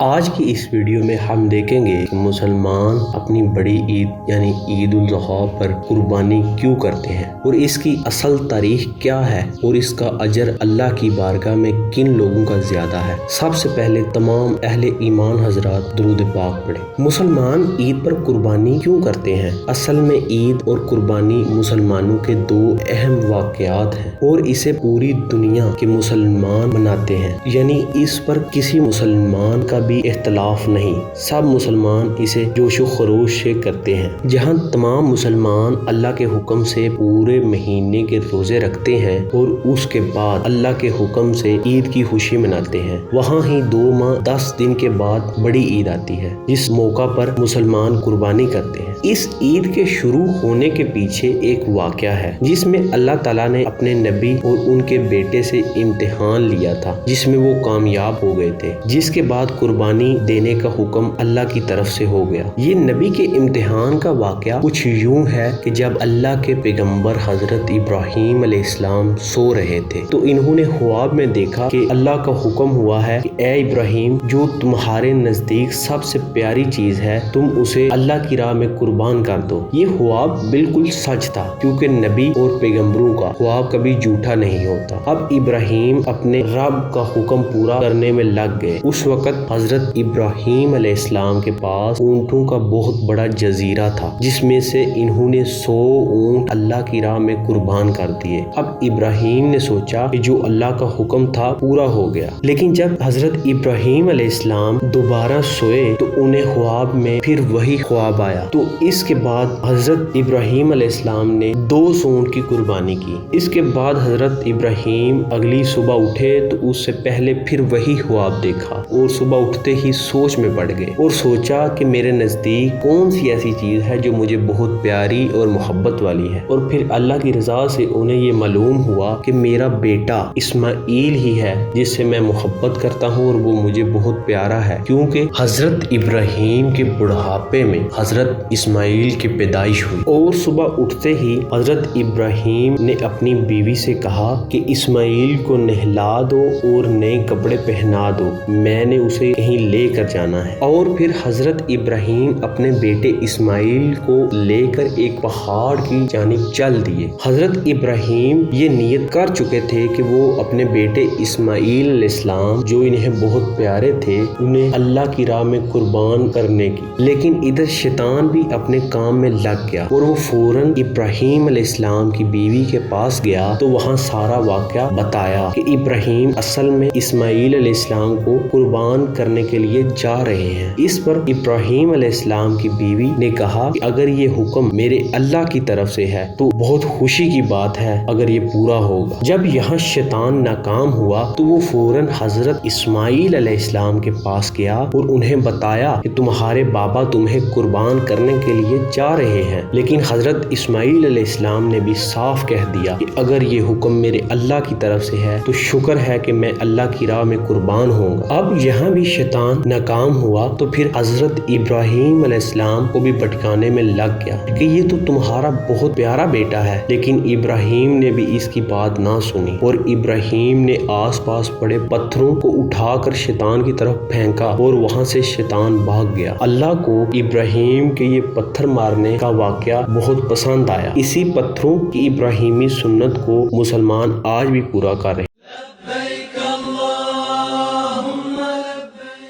آج کی اس ویڈیو میں ہم دیکھیں گے کہ مسلمان اپنی بڑی عید یعنی عید الاضحیٰ پر قربانی کیوں کرتے ہیں اور اس کی اصل تاریخ کیا ہے اور اس کا اجر اللہ کی بارگاہ میں کن لوگوں کا زیادہ ہے۔ سب سے پہلے تمام اہل ایمان حضرات درود پاک پڑھیں۔ مسلمان عید پر قربانی کیوں کرتے ہیں؟ اصل میں عید اور قربانی مسلمانوں کے دو اہم واقعات ہیں اور اسے پوری دنیا کے مسلمان مناتے ہیں، یعنی اس پر کسی مسلمان کا بھی اختلاف نہیں، سب مسلمان اسے جوش و خروش سے کرتے ہیں۔ جہاں تمام مسلمان اللہ کے حکم سے پورے مہینے کے روزے رکھتے ہیں اور اس کے بعد اللہ کے حکم سے عید کی خوشی مناتے ہیں، وہاں ہی 2 ماہ 10 دن کے بعد بڑی عید آتی ہے جس موقع پر مسلمان قربانی کرتے ہیں۔ اس عید کے شروع ہونے کے پیچھے ایک واقعہ ہے جس میں اللہ تعالیٰ نے اپنے نبی اور ان کے بیٹے سے امتحان لیا تھا، جس میں وہ کامیاب ہو گئے تھے، جس کے بعد قربانی دینے کا حکم اللہ کی طرف سے ہو گیا۔ یہ نبی کے امتحان کا واقعہ کچھ یوں ہے کہ جب اللہ کے پیغمبر حضرت ابراہیم علیہ السلام سو رہے تھے تو انہوں نے خواب میں دیکھا کہ اللہ کا حکم ہوا ہے کہ اے ابراہیم، جو تمہارے نزدیک سب سے پیاری چیز ہے تم اسے اللہ کی راہ میں قربان کر دو۔ یہ خواب بالکل سچ تھا، کیونکہ نبی اور پیغمبروں کا خواب کبھی جھوٹا نہیں ہوتا۔ اب ابراہیم اپنے رب کا حکم پورا کرنے میں لگ گئے۔ اس وقت حضرت ابراہیم علیہ السلام کے پاس اونٹوں کا بہت بڑا جزیرہ تھا، جس میں سے انہوں نے 100 اونٹ اللہ کی راہ میں قربان کر دیے۔ اب ابراہیم نے سوچا کہ جو اللہ کا حکم تھا پورا ہو گیا، لیکن جب حضرت ابراہیم علیہ السلام دوبارہ سوئے تو انہیں خواب میں پھر وہی خواب آیا۔ تو اس کے بعد حضرت ابراہیم علیہ السلام نے 200 اونٹ کی قربانی کی۔ اس کے بعد حضرت ابراہیم اگلی صبح اٹھے تو اس سے پہلے پھر وہی خواب دیکھا اور صبح اٹھتے ہی سوچ میں پڑ گئے اور سوچا کہ میرے نزدیک کون سی ایسی چیز ہے جو مجھے بہت پیاری اور محبت والی ہے، اور پھر اللہ کی رضا سے انہیں یہ معلوم ہوا کہ میرا بیٹا اسماعیل ہی ہے جس سے میں محبت کرتا ہوں اور وہ مجھے بہت پیارا ہے، کیونکہ حضرت ابراہیم کے بڑھاپے میں حضرت اسماعیل کی پیدائش ہوئی۔ اور صبح اٹھتے ہی حضرت ابراہیم نے اپنی بیوی سے کہا کہ اسماعیل کو نہلا دو اور نئے کپڑے پہنا دو، میں نے اسے کہیں لے کر جانا ہے۔ اور پھر حضرت ابراہیم اپنے بیٹے اسماعیل کو لے کر ایک پہاڑ کی جانب چل دیے۔ حضرت ابراہیم یہ نیت کر چکے تھے کہ وہ اپنے بیٹے اسماعیل علیہ السلام جو انہیں بہت پیارے تھے انہیں اللہ کی راہ میں قربان کرنے کی، لیکن ادھر شیطان بھی اپنے کام میں لگ گیا اور وہ فوراً ابراہیم علیہ السلام کی بیوی کے پاس گیا تو وہاں سارا واقعہ بتایا کہ ابراہیم اصل میں اسماعیل علیہ السلام کو قربان کرنے کے لیے جا رہے ہیں۔ اس پر ابراہیم علیہ السلام کی بیوی نے کہا کہ اگر یہ حکم میرے اللہ کی طرف سے ہے تو بہت خوشی کی بات ہے اگر یہ پورا ہوگا۔ جب یہاں شیطان ناکام ہوا تو وہ فوراً حضرت اسماعیل علیہ السلام کے پاس گیا اور انہیں بتایا کہ تمہارے بابا تمہیں قربان کرنے کے لیے جا رہے ہیں، لیکن حضرت اسماعیل علیہ السلام نے بھی صاف کہہ دیا کہ اگر یہ حکم میرے اللہ کی طرف سے ہے تو شکر ہے کہ میں اللہ کی راہ میں قربان ہوں گا۔ اب یہاں بھی شیطان ناکام ہوا تو پھر حضرت ابراہیم علیہ السلام کو بھی بھٹکانے میں لگ گیا کہ یہ تو تمہارا بہت پیارا بیٹا ہے، لیکن ابراہیم نے بھی اس کی بات نہ سنی اور ابراہیم نے آس پاس پڑے پتھروں کو اٹھا کر شیطان کی طرف پھینکا اور وہاں سے شیطان بھاگ گیا۔ اللہ کو ابراہیم کے یہ پتھر مارنے کا واقعہ بہت پسند آیا۔ اسی پتھروں کی ابراہیمی سنت کو مسلمان آج بھی پورا کر رہے ہیں۔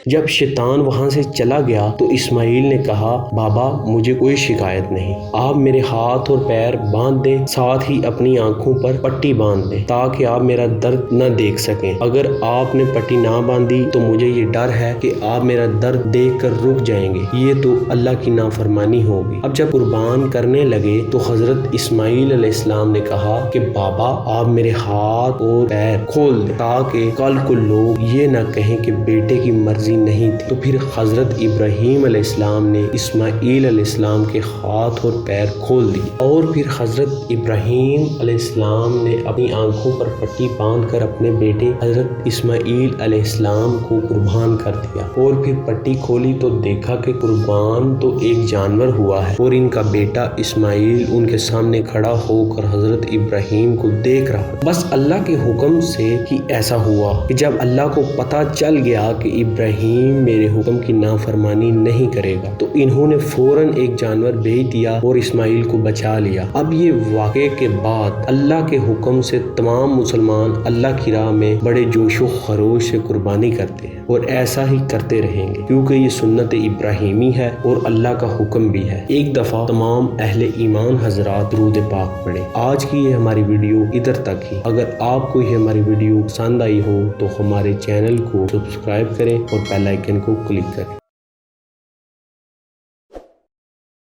جب شیطان وہاں سے چلا گیا تو اسماعیل نے کہا بابا مجھے کوئی شکایت نہیں، آپ میرے ہاتھ اور پیر باندھ دیں، ساتھ ہی اپنی آنکھوں پر پٹی باندھ دیں تاکہ آپ میرا درد نہ دیکھ سکیں۔ اگر آپ نے پٹی نہ باندھی تو مجھے یہ ڈر ہے کہ آپ میرا درد دیکھ کر رک جائیں گے، یہ تو اللہ کی نافرمانی ہوگی۔ اب جب قربان کرنے لگے تو حضرت اسماعیل علیہ السلام نے کہا کہ بابا آپ میرے ہاتھ اور پیر کھول دیں تاکہ کل کو لوگ یہ نہ کہیں کہ بیٹے کی مرضی نہیں تھی۔ تو پھر حضرت ابراہیم علیہ السلام نے اسماعیل علیہ السلام کے ہاتھ اور پیر کھول دی اور پھر حضرت ابراہیم علیہ السلام نے اپنی آنکھوں پر پٹی باندھ کر اپنے بیٹے حضرت اسماعیل علیہ السلام کو قربان کر دیا اور پھر پٹی کھولی تو دیکھا کہ قربان تو ایک جانور ہوا ہے اور ان کا بیٹا اسماعیل ان کے سامنے کھڑا ہو کر حضرت ابراہیم کو دیکھ رہا۔ بس اللہ کے حکم سے ہی ایسا ہوا کہ جب اللہ کو پتہ چل گیا کہ ابراہیم ابراہیم میرے حکم کی نافرمانی نہیں کرے گا۔ تو انہوں نے فوراً ایک جانور بھیج دیا اور اسماعیل کو بچا لیا۔ اب یہ واقعے کے بعد اللہ کے حکم سے تمام مسلمان اللہ کی راہ میں بڑے جوش و خروش سے قربانی کرتے ہیں اور ایسا ہی کرتے رہیں گے، کیونکہ یہ سنت ابراہیمی ہے اور اللہ کا حکم بھی ہے۔ ایک دفعہ تمام اہل ایمان حضرات درود پاک پڑھیں۔ آج کی یہ ہماری ویڈیو ادھر تک ہی۔ اگر آپ کو یہ ہماری ویڈیو پسند آئی ہو تو ہمارے چینل کو سبسکرائب کریں اور بیل آئیکن کو کلک کریں۔